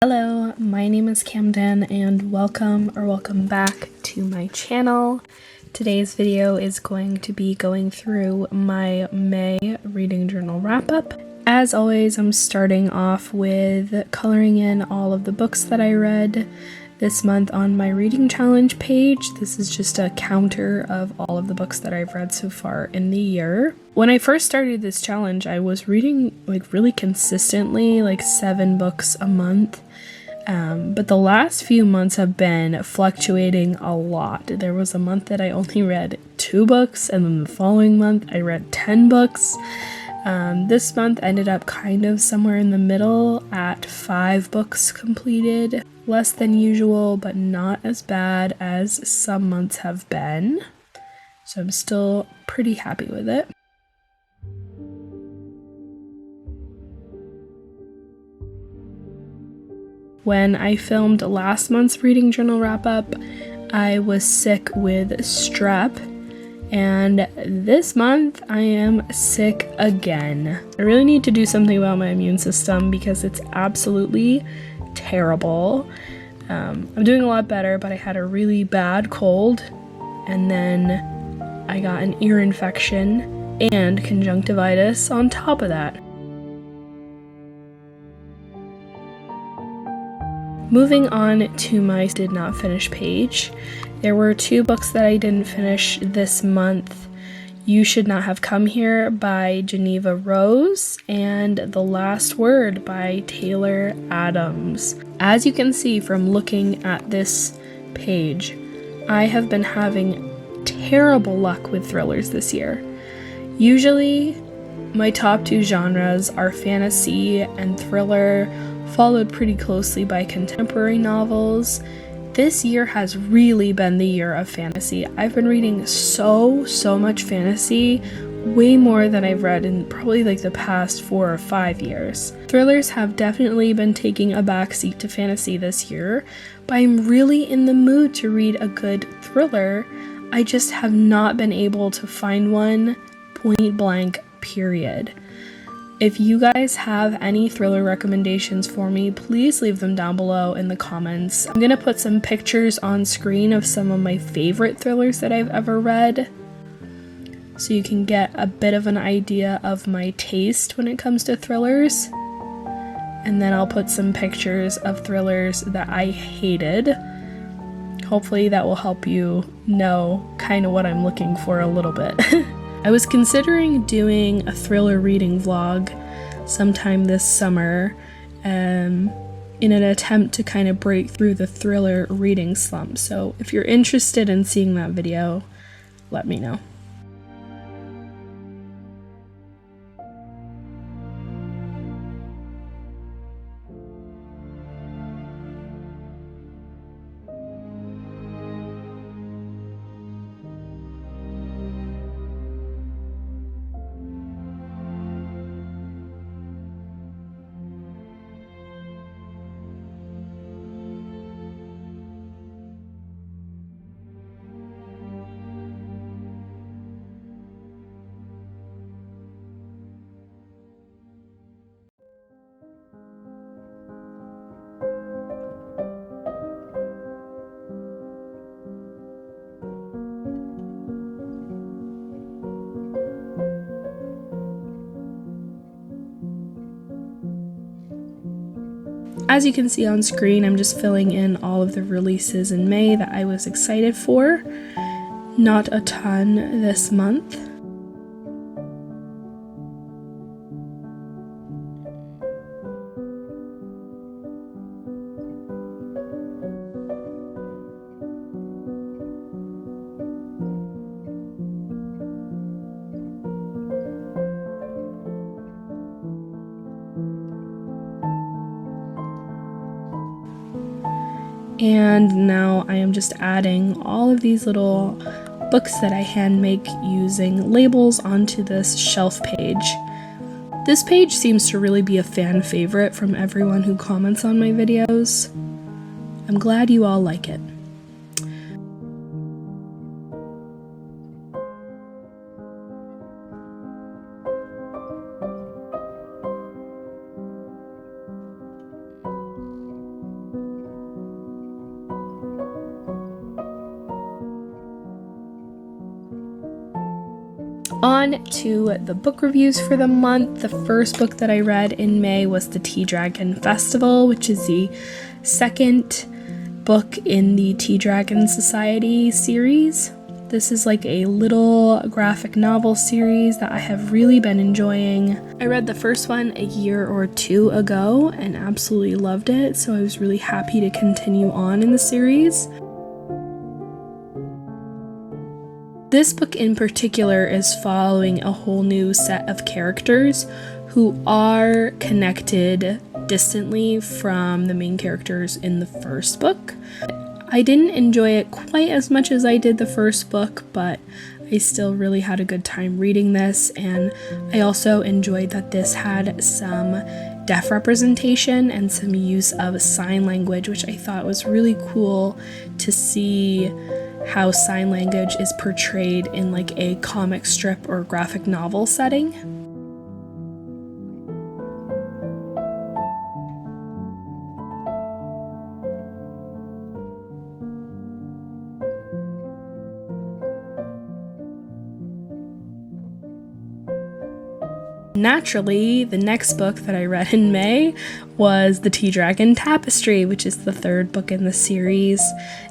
Hello, my name is Camden and welcome back to my channel. Today's video is going to be going through my May reading journal wrap-up. As always, I'm starting off with coloring in all of the books that I read this month on my reading challenge page. This is just a counter of all of the books that I've read so far in the year. When I first started this challenge, I was reading really consistently, 7 books a month. But the last few months have been fluctuating a lot. There was a month that I only read 2 books, and then the following month I read 10 books. This month ended up kind of somewhere in the middle at 5 books completed. Less than usual, but not as bad as some months have been. So I'm still pretty happy with it. When I filmed last month's reading journal wrap-up, I was sick with strep, and this month I am sick again. I really need to do something about my immune system because it's absolutely terrible. I'm doing a lot better, but I had a really bad cold, and then I got an ear infection and conjunctivitis on top of that. Moving on to my did not finish page, there were 2 books that I didn't finish this month. You Should Not Have Come Here by Geneva Rose and The Last Word by Taylor Adams. As you can see from looking at this page, I have been having terrible luck with thrillers this year. Usually, my top 2 genres are fantasy and thriller, followed pretty closely by contemporary novels. This year has really been the year of fantasy. I've been reading so much fantasy, way more than I've read in probably the past 4 or 5 years. Thrillers have definitely been taking a backseat to fantasy this year, but I'm really in the mood to read a good thriller. I just have not been able to find one, point blank, period. If you guys have any thriller recommendations for me, please leave them down below in the comments. I'm gonna put some pictures on screen of some of my favorite thrillers that I've ever read, so you can get a bit of an idea of my taste when it comes to thrillers. And then I'll put some pictures of thrillers that I hated. Hopefully that will help you know kind of what I'm looking for a little bit. I was considering doing a thriller reading vlog sometime this summer in an attempt to kind of break through the thriller reading slump. So if you're interested in seeing that video, let me know. As you can see on screen, I'm just filling in all of the releases in May that I was excited for. Not a ton this month. And now I am just adding all of these little books that I hand make using labels onto this shelf page. This page seems to really be a fan favorite from everyone who comments on my videos. I'm glad you all like it. On to the book reviews for the month. The first book that I read in May was The Tea Dragon Festival, which is the second book in the Tea Dragon Society series. This is like a little graphic novel series that I have really been enjoying. I read the first one a year or two ago and absolutely loved it, so I was really happy to continue on in the series. This book in particular is following a whole new set of characters who are connected distantly from the main characters in the first book. I didn't enjoy it quite as much as I did the first book, but I still really had a good time reading this, and I also enjoyed that this had some deaf representation and some use of sign language, which I thought was really cool to see how sign language is portrayed in like a comic strip or graphic novel setting. Naturally, the next book that I read in May was the Dragon Tapestry, which is the third book in the series.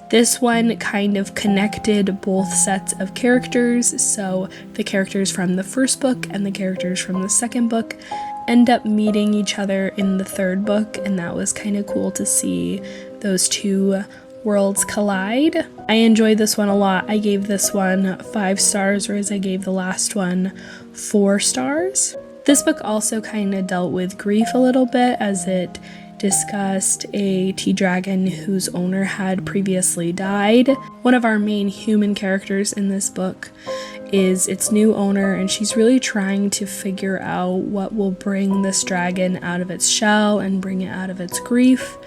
This one kind of connected both sets of characters, so the characters from the first book and the characters from the second book end up meeting each other in the third book, and that was kind of cool to see those two worlds collide. I enjoyed this one a lot. I gave this one 5 stars, whereas I gave the last one 4 stars. This book also kind of dealt with grief a little bit, as it discussed a tea dragon whose owner had previously died. One of our main human characters in this book is its new owner, and she's really trying to figure out what will bring this dragon out of its shell and bring it out of its grief.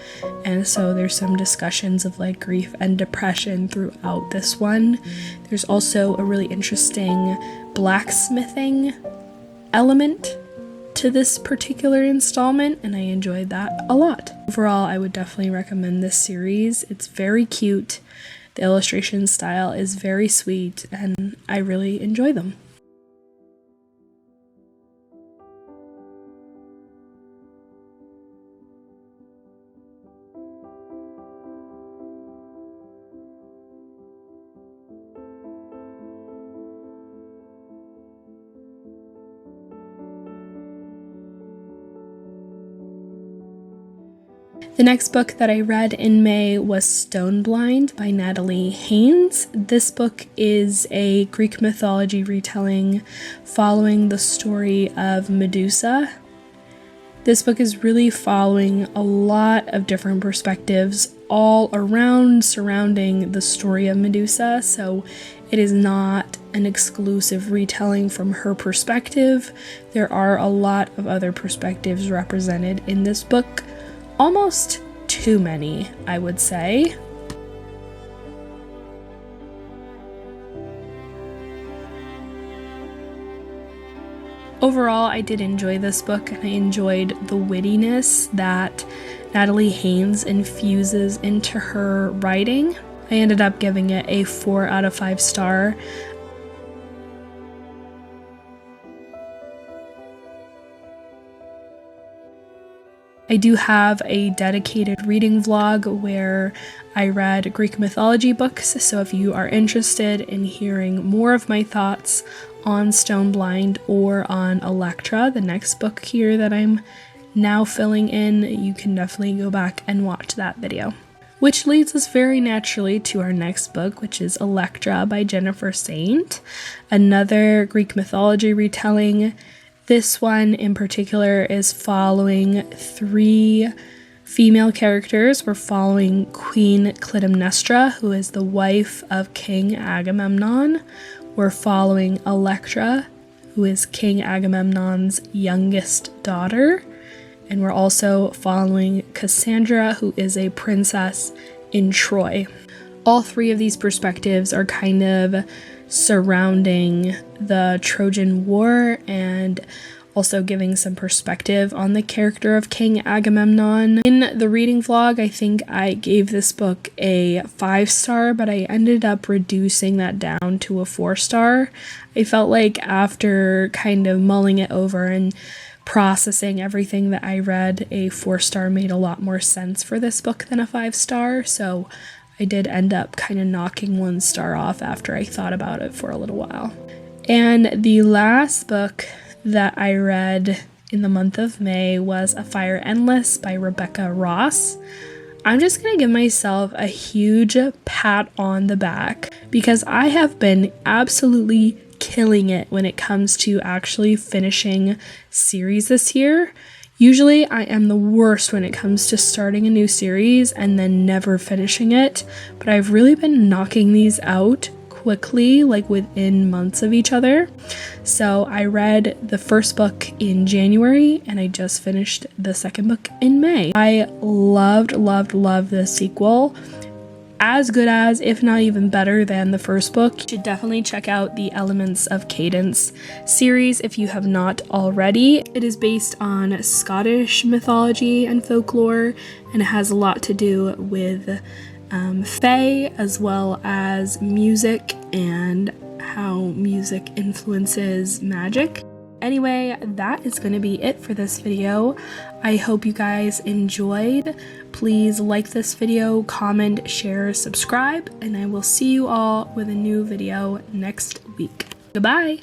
And so there's some discussions of like grief and depression throughout this one. There's also a really interesting blacksmithing element to this particular installment, and I enjoyed that a lot. Overall, I would definitely recommend this series. It's very cute, the illustration style is very sweet, and I really enjoy them. The next book that I read in May was Stoneblind by Natalie Haynes. This book is a Greek mythology retelling following the story of Medusa. This book is really following a lot of different perspectives all around surrounding the story of Medusa, so it is not an exclusive retelling from her perspective. There are a lot of other perspectives represented in this book. Almost too many, I would say. Overall, I did enjoy this book, and I enjoyed the wittiness that Natalie Haynes infuses into her writing. I ended up giving it a 4 out of 5 star. I do have a dedicated reading vlog where I read Greek mythology books, so if you are interested in hearing more of my thoughts on Stoneblind or on Elektra, the next book here that I'm now filling in, you can definitely go back and watch that video. Which leads us very naturally to our next book, which is Elektra by Jennifer Saint, another Greek mythology retelling. This one in particular is following 3 female characters. We're following Queen Clytemnestra, who is the wife of King Agamemnon. We're following Elektra, who is King Agamemnon's youngest daughter. And we're also following Cassandra, who is a princess in Troy. All 3 of these perspectives are kind of surrounding the Trojan War and also giving some perspective on the character of King Agamemnon. In the reading vlog, I think I gave this book a 5-star, but I ended up reducing that down to a 4-star. I felt like after kind of mulling it over and processing everything that I read, a 4-star made a lot more sense for this book than a 5-star, so I did end up kind of knocking 1 star off after I thought about it for a little while. And the last book that I read in the month of May was A Fire Endless by Rebecca Ross. I'm just gonna give myself a huge pat on the back because I have been absolutely killing it when it comes to actually finishing series this year. Usually I am the worst when it comes to starting a new series and then never finishing it, but I've really been knocking these out quickly, like within months of each other. So I read the first book in January and I just finished the second book in May. I loved the sequel. As good as, if not even better than the first book. You should definitely check out the Elements of Cadence series if you have not already. It is based on Scottish mythology and folklore, and it has a lot to do with fae, as well as music and how music influences magic. Anyway, that is going to be it for this video. I hope you guys enjoyed. Please like this video, comment, share, subscribe, and I will see you all with a new video next week. Goodbye!